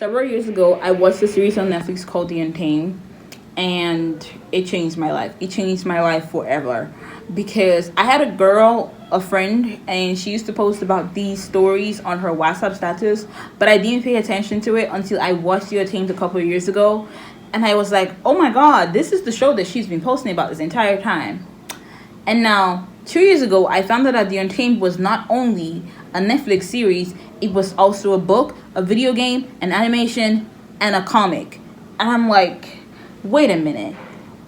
Several years ago, I watched a series on Netflix called The Untamed, and it changed my life. It changed my life forever because I had a friend, and she used to post about these stories on her WhatsApp status, but I didn't pay attention to it until I watched The Untamed a couple of years ago, and I was like, oh my god, this is the show that she's been posting about this entire time. And now, 2 years ago, I found out that The Untamed was not only a Netflix series, it was also a book, a video game, an animation, and a comic. And I'm like, wait a minute.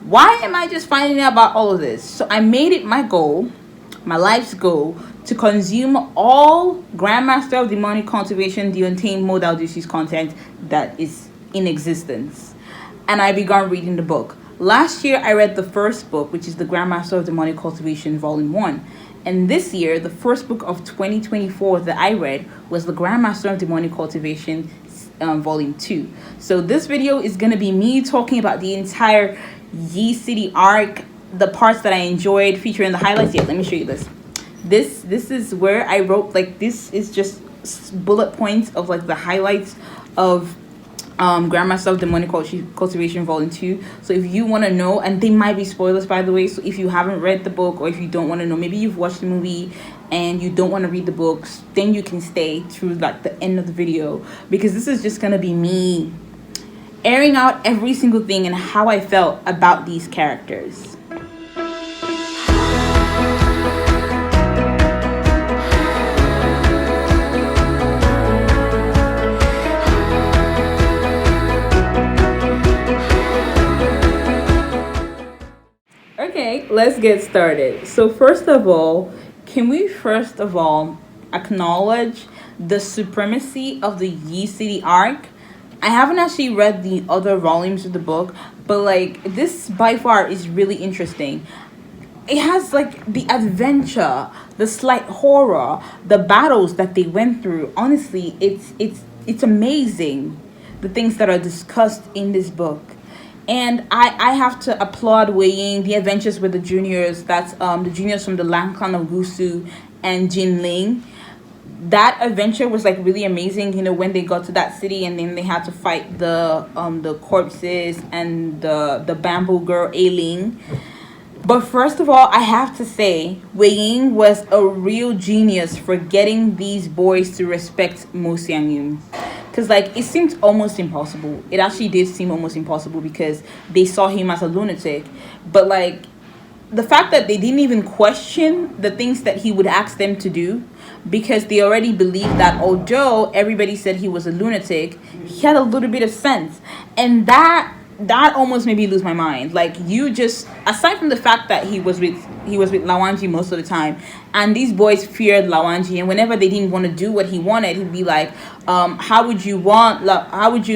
Why am I just finding out about all of this? So I made it my goal, my life's goal, to consume all Grandmaster of Demonic Cultivation, The Untamed Modal Dishes content that is in existence. And I began reading the book. Last year, I read the first book, which is the Grandmaster of Demonic Cultivation, Volume 1. And this year, the first book of 2024 that I read was the Grandmaster of Demonic Cultivation, Volume 2. So this video is going to be me talking about the entire Yi City arc, the parts that I enjoyed, featuring the highlights. Yeah, let me show you this. This is where I wrote, like, this is just bullet points of, like, the highlights of Grandmaster of Demonic Cultivation Volume 2. So if you want to know, and they might be spoilers, by the way, so if you haven't read the book, or if you don't want to know, maybe you've watched the movie and you don't want to read the books, then you can stay through, like, the end of the video, because this is just going to be me airing out every single thing and how I felt about these characters. Okay, let's get started. So first of all, can we acknowledge the supremacy of the Yi City arc? I haven't actually read the other volumes of the book, but, like, this by far is really interesting. It has, like, the adventure, the slight horror, the battles that they went through. Honestly, it's amazing, the things that are discussed in this book. And I have to applaud Wei Ying, the adventures with the juniors. That's the juniors from the Lang Clan of Gusu and Jin Ling. That adventure was, like, really amazing, when they got to that city and then they had to fight the corpses and the bamboo girl Ailing. But first of all, I have to say, Wei Ying was a real genius for getting these boys to respect Mo Xiangyun. Because, like, it seemed almost impossible. It actually did seem almost impossible because they saw him as a lunatic. But, like, the fact that they didn't even question the things that he would ask them to do, because they already believed that although everybody said he was a lunatic, he had a little bit of sense. And that almost made me lose my mind. Like, you just, aside from the fact that he was with Lawanji most of the time, and these boys feared Lawanji, and whenever they didn't want to do what he wanted, he'd be like, how would you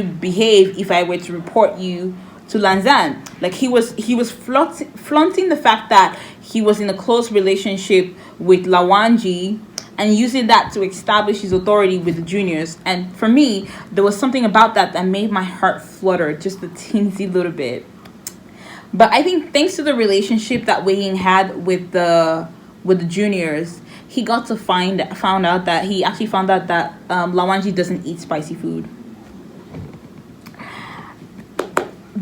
behave if I were to report you to Lanzan? Like, he was flaunting the fact that he was in a close relationship with Lawanji and using that to establish his authority with the juniors. And for me, there was something about that made my heart flutter just a teensy little bit. But I think thanks to the relationship that Wei Ying had with the juniors, he got to found out that Lawanji doesn't eat spicy food.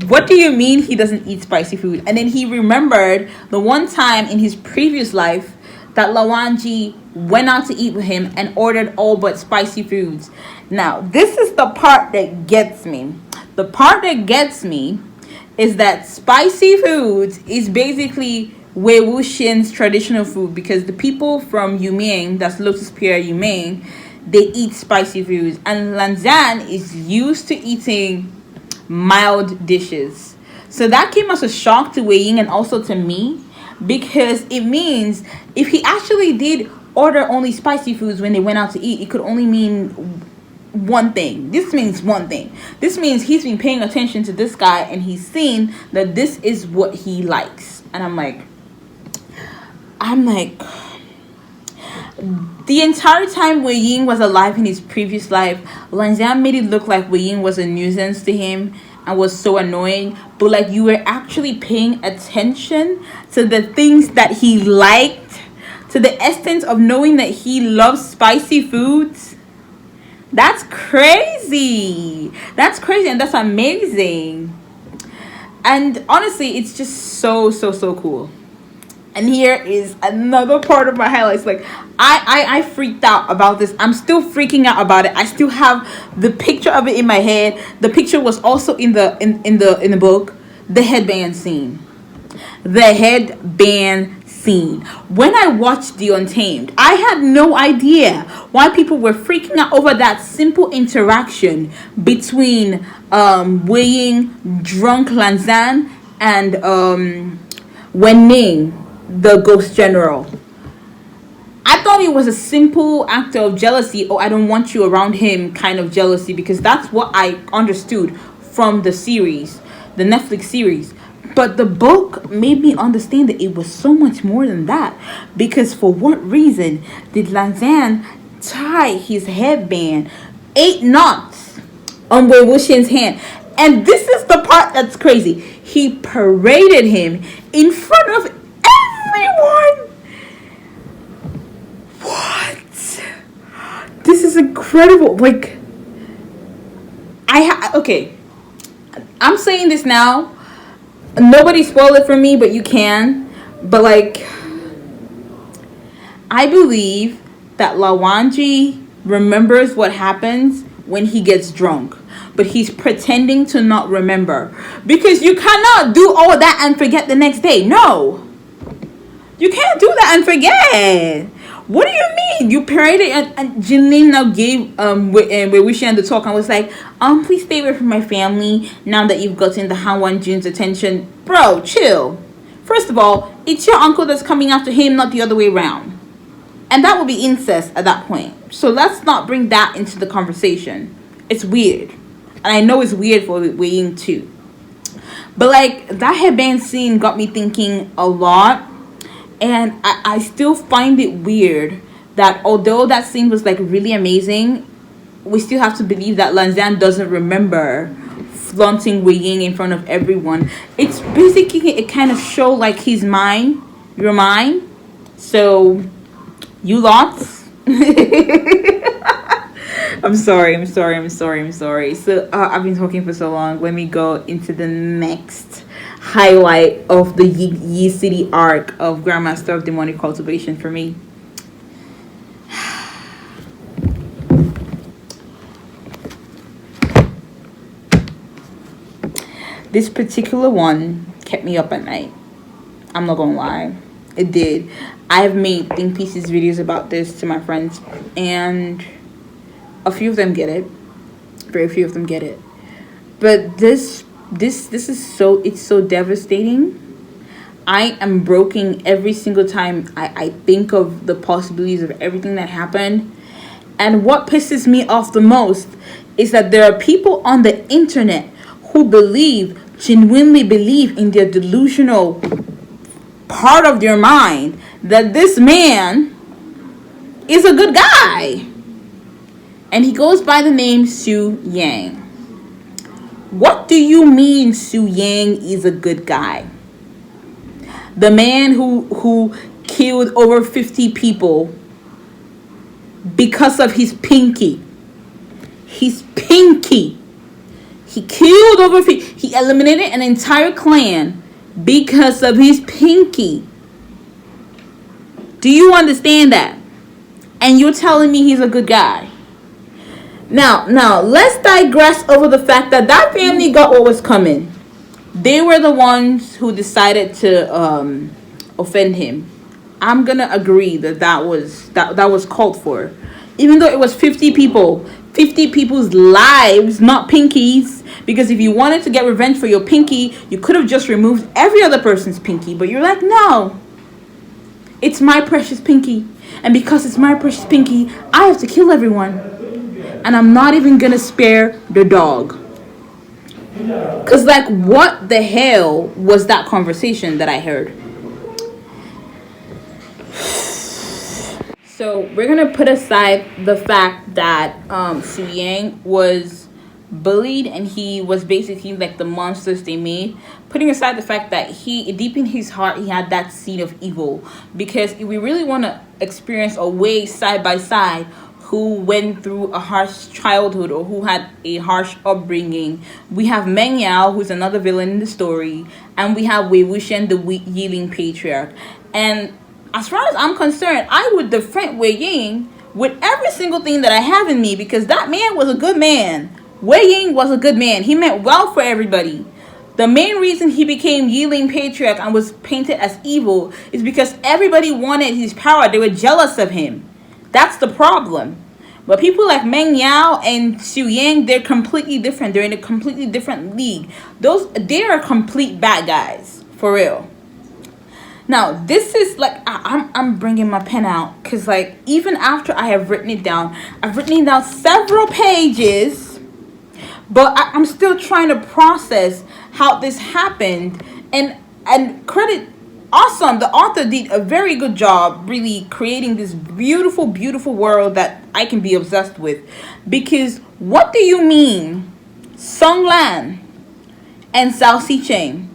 What do you mean he doesn't eat spicy food? And then he remembered the one time in his previous life that Lawanji went out to eat with him and ordered all but spicy foods. Now, this is the part that gets me. The part that gets me is that spicy foods is basically Wei Wuxian's traditional food, because the people from Yuming, that's Lotus Pier Yuming, they eat spicy foods. And Lanzan is used to eating mild dishes. So that came as a shock to Wei Ying and also to me, because it means if he actually did order only spicy foods when they went out to eat, it could only mean one thing. This means one thing. This means he's been paying attention to this guy and he's seen that this is what he likes. And I'm like, the entire time Wei Ying was alive in his previous life, Lanzan made it look like Wei Ying was a nuisance to him and was so annoying, but, like, you were actually paying attention to the things that he liked, to the extent of knowing that he loves spicy foods. That's crazy. That's crazy, and that's amazing. And honestly, it's just so so so cool. And here is another part of my highlights. Like I freaked out about this. I'm still freaking out about it. I still have the picture of it in my head. The picture was also in the book. The headband scene. The headband scene. When I watched The Untamed, I had no idea why people were freaking out over that simple interaction between weighing drunk Lanzan and Wen-Ning, the ghost general. I thought it was a simple act of jealousy. Oh, I don't want you around him kind of jealousy, because that's what I understood from the series, the Netflix series. But the book made me understand that it was so much more than that. Because for what reason did Lanzan tie his headband 8 knots on Wei Wuxian's hand? And this is the part that's crazy. He paraded him in front of everyone. What? This is incredible. Like, okay. I'm saying this now. Nobody spoil it for me, but you can. But like, I believe that Lawanji remembers what happens when he gets drunk, but he's pretending to not remember, because you cannot do all that and forget the next day. No, you can't do that and forget. What do you mean? You paraded, and Jinlin now gave Wei Wuxian the talk and was like, please stay away from my family now that you've gotten the Han Wanjun's attention. Bro, chill. First of all, it's your uncle that's coming after him, not the other way around. And that would be incest at that point. So let's not bring that into the conversation. It's weird. And I know it's weird for Wei Ying too. But like, that headband scene got me thinking a lot. And I still find it weird that although that scene was like really amazing, we still have to believe that Lanzan doesn't remember flaunting Wei Ying in front of everyone. It's basically, it kind of show like he's mine, you're mine. So, you lots. I'm sorry. So, I've been talking for so long. Let me go into the next highlight of the Yi City arc of Grandmaster of Demonic Cultivation for me. This particular one kept me up at night. I'm not gonna lie. It did. I've made think pieces videos about this to my friends, and a few of them get it. Very few of them get it. But this is so, it's so devastating. I am broken every single time I think of the possibilities of everything that happened. And what pisses me off the most is that there are people on the internet who genuinely believe in their delusional part of their mind that this man is a good guy. And he goes by the name Su Yang. What do you mean Su Yang is a good guy? The man who killed over 50 people because of his pinky. His pinky. He killed over 50. He eliminated an entire clan because of his pinky. Do you understand that? And you're telling me he's a good guy? Now, let's digress over the fact that that family got what was coming. They were the ones who decided to offend him. I'm gonna agree that was called for, even though it was 50 people, 50 people's lives, not pinkies. Because if you wanted to get revenge for your pinky, you could have just removed every other person's pinky. But you're like, no, it's my precious pinky, and because it's my precious pinky, I have to kill everyone, and I'm not even gonna spare the dog. Cause like, what the hell was that conversation that I heard? So we're gonna put aside the fact that Su Yang was bullied and he was basically like the monsters they made. Putting aside the fact that he, deep in his heart, he had that seed of evil. Because if we really want to experience a way side by side who went through a harsh childhood or who had a harsh upbringing. We have Meng Yao, who's another villain in the story, and we have Wei Wuxian, the Yiling patriarch. And as far as I'm concerned, I would defend Wei Ying with every single thing that I have in me, because that man was a good man. Wei Ying was a good man. He meant well for everybody. The main reason he became Yiling Patriarch and was painted as evil is because everybody wanted his power. They were jealous of him. That's the problem. But people like Meng Yao and Xu Yang, they're completely different. They're in a completely different league. They are complete bad guys, for real. Now, this is like, I'm bringing my pen out, because like, even after I have written it down, I've written it down several pages, but I'm still trying to process how this happened. And credit, awesome, the author did a very good job really creating this beautiful, beautiful world that I can be obsessed with. Because what do you mean Song Lan and Zhao Xicheng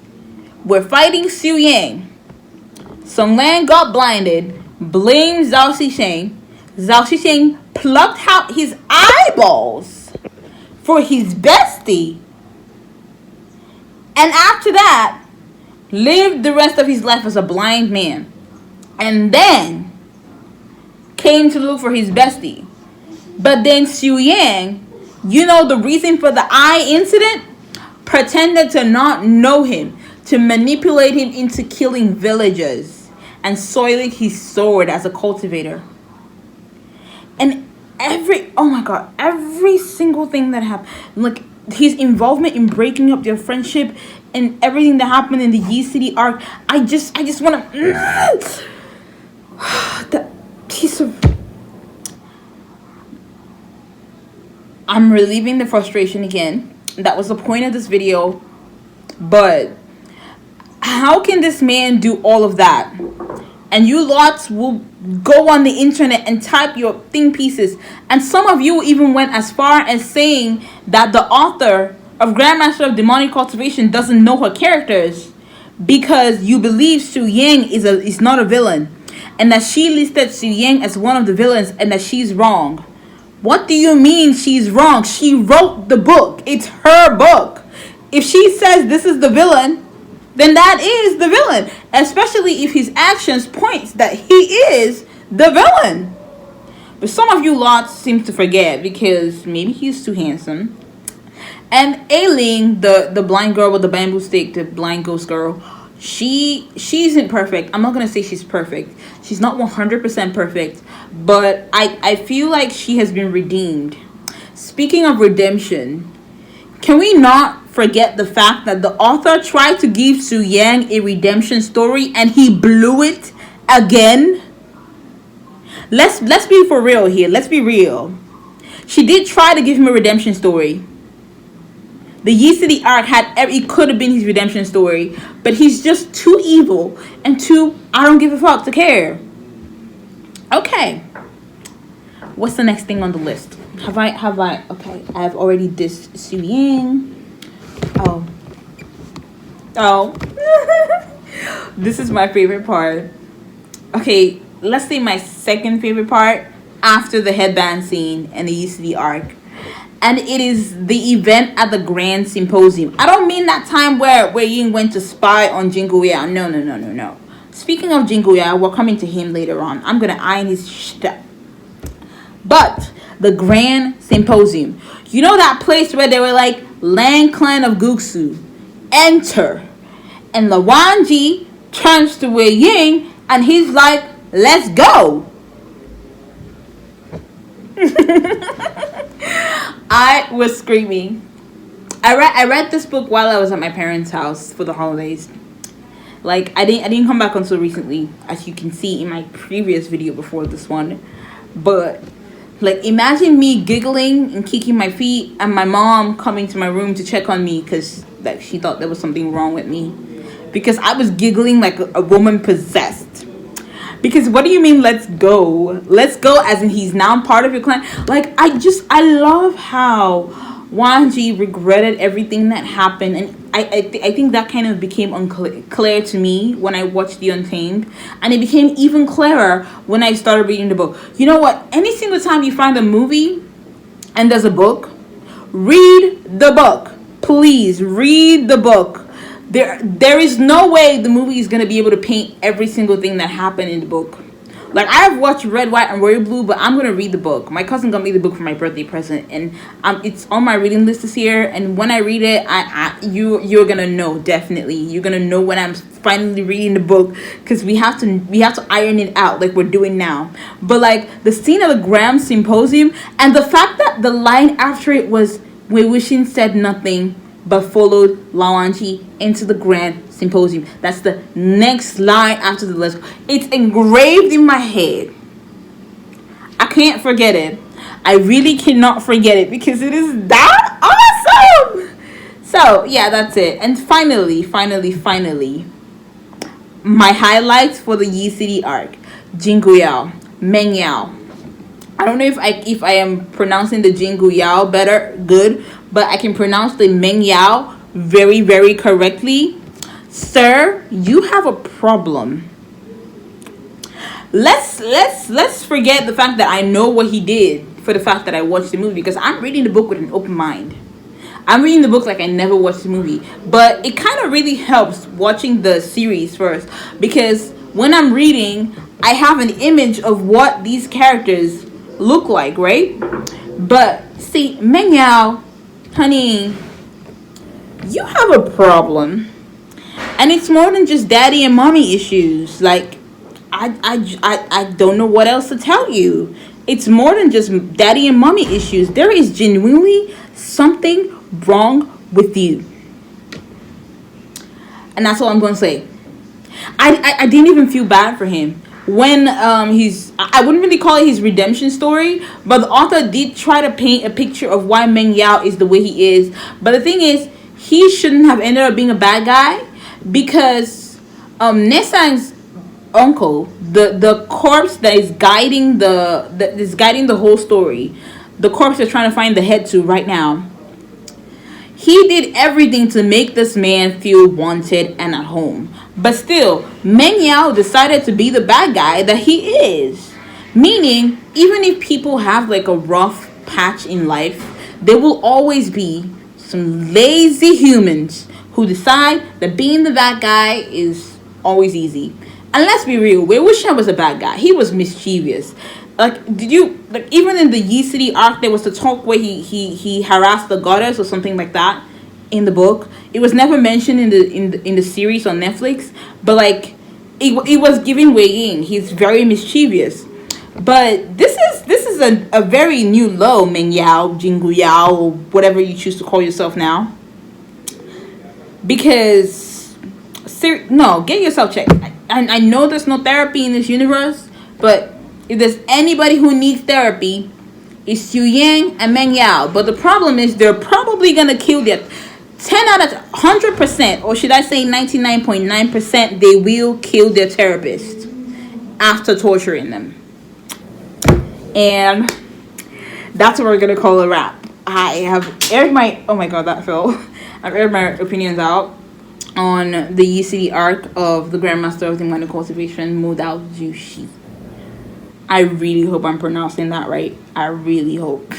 were fighting Xu Yang? Song Lan got blinded, blamed Zhao Xicheng. Zhao Xicheng plucked out his eyeballs for his bestie. And after that, lived the rest of his life as a blind man. And then came to look for his bestie. But then Xu Yang, you know the reason for the eye incident? Pretended to not know him, to manipulate him into killing villagers and soiling his sword as a cultivator. And every single thing that happened, like his involvement in breaking up their friendship and everything that happened in the Yi City arc, I just want to that piece of. I'm relieving the frustration again. That was the point of this video. But how can this man do all of that? And you lots will go on the internet and type your think pieces. And some of you even went as far as saying that the author of Grandmaster of Demonic Cultivation doesn't know her characters, because you believe Xu Yang is not a villain, and that she listed Xu Yang as one of the villains, and that she's wrong. What do you mean she's wrong? She wrote the book. It's her book. If she says this is the villain, then that is the villain. Especially if his actions points that he is the villain. But some of you lots seem to forget, because maybe he's too handsome. And Ailing, the blind girl with the bamboo stick, the blind ghost girl, she isn't perfect. I'm not going to say she's perfect. She's not 100% perfect. But I feel like she has been redeemed. Speaking of redemption, can we not forget the fact that the author tried to give Xu Yang a redemption story and he blew it again? Let's be for real here. Let's be real. She did try to give him a redemption story. The Yi City arc it could have been his redemption story, but he's just too evil and too I don't give a fuck to care. Okay. What's the next thing on the list? Have I okay, I've already dissed Xu Yang. Oh. This is my favorite part. Okay, let's say my second favorite part after the headband scene and the Yi City arc. And it is the event at the Grand Symposium. I don't mean that time where Ying went to spy on Jinguya. No. Speaking of Jinguya, we're coming to him later on. I'm going to iron his shit. But the Grand Symposium. You know that place where they were like, Lang Clan of Guxu, enter. And the Wanji turns to Wei Ying and he's like, let's go. I was screaming. I read this book while I was at my parents' house for the holidays. Like I didn't come back until recently, as you can see in my previous video before this one. But like imagine me giggling and kicking my feet and my mom coming to my room to check on me because like she thought there was something wrong with me because I was giggling like a woman possessed. Because what do you mean let's go? Let's go as in he's now part of your clan. Like I love how Wanji regretted everything that happened, and I think that kind of became clear to me when I watched The Untamed, and it became even clearer when I started reading the book. You know what? Any single time you find a movie and there's a book, read the book. Please read the book. There is no way the movie is gonna be able to paint every single thing that happened in the book. Like, I've watched Red, White, and Royal Blue, but I'm gonna read the book. My cousin got me the book for my birthday present, and it's on my reading list this year. And when I read it, you're gonna know, definitely. You're gonna know when I'm finally reading the book, because we have to iron it out like we're doing now. But like the scene of the Graham Symposium, and the fact that the line after it was, "Wei Wuxin said nothing but followed Laoanji into the Grand Symposium." That's the next line after the list. It's engraved in my head. I can't forget it. I really cannot forget it because it is that awesome. So yeah, that's it. And finally, my highlights for the Yi City arc: Jingu Yao, Meng Yao. I don't know if I am pronouncing the Jingu Yao good, but I can pronounce the Meng Yao very, very correctly. Sir, you have a problem. Let's forget the fact that I know what he did for the fact that I watched the movie, because I'm reading the book with an open mind. I'm reading the book like I never watched the movie, but it kind of really helps watching the series first, because when I'm reading, I have an image of what these characters look like, right? But see, Meng Yao, honey, you have a problem, and it's more than just daddy and mommy issues. Like, I don't know what else to tell you. It's more than just daddy and mommy issues. There is genuinely something wrong with you, and that's all I'm going to say. I didn't even feel bad for him when I wouldn't really call it his redemption story, but the author did try to paint a picture of why Meng Yao is the way he is. But the thing is, he shouldn't have ended up being a bad guy, because Nesang's uncle, the corpse that is guiding the whole story, the corpse they're trying to find the head to right now, he did everything to make this man feel wanted and at home. But still, Meng Yao decided to be the bad guy that he is. Meaning, even if people have like a rough patch in life, there will always be some lazy humans who decide that being the bad guy is always easy. And let's be real, Wei Wuxian was a bad guy. He was mischievous. Like, even in the Yi City arc, there was the talk where he harassed the goddess or something like that in the book. It was never mentioned in the series on Netflix, but like it was giving Wei Ying. He's very mischievous. But this is a very new low, Meng Yao, Jingu Yao, or whatever you choose to call yourself now. Because no, get yourself checked. I know there's no therapy in this universe, but if there's anybody who needs therapy, it's Xu Yang and Meng Yao. But the problem is, they're probably gonna kill their 10 out of 100%, or should I say 99.9%, they will kill their therapist after torturing them. And that's what we're gonna call a wrap. I have aired my I've aired my opinions out on the Yi City arc of the Grandmaster of the Minor Cultivation, Modao Jushi. I really hope I'm pronouncing that right. I really hope.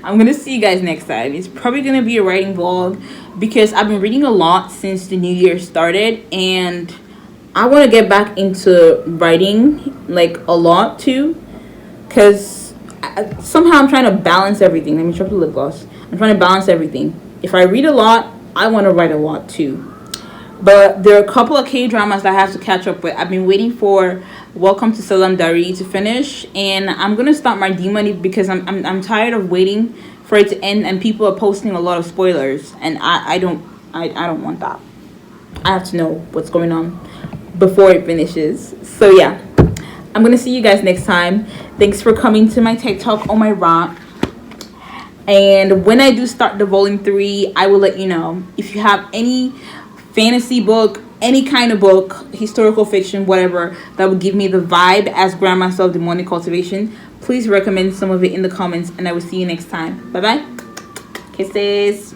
I'm gonna see you guys next time. It's probably gonna be a writing vlog, because I've been reading a lot since the new year started, and I want to get back into writing like a lot too, because somehow I'm trying to balance everything. Let me drop the lip gloss. I'm trying to balance everything. If I read a lot, I want to write a lot too. But there are a couple of K-dramas that I have to catch up with. I've been waiting for Welcome to Salam Dari to finish, and I'm gonna start my D-Money because I'm tired of waiting for it to end, and people are posting a lot of spoilers, and I don't want that. I have to know what's going on before it finishes. So yeah, I'm gonna see you guys next time. Thanks for coming to my TikTok on my rant. And when I do start the volume 3, I will let you know. If you have any fantasy book, any kind of book, historical fiction, whatever, that would give me the vibe as Grandmaster of Demonic Cultivation, please recommend some of it in the comments, and I will see you next time. Bye bye. Kisses.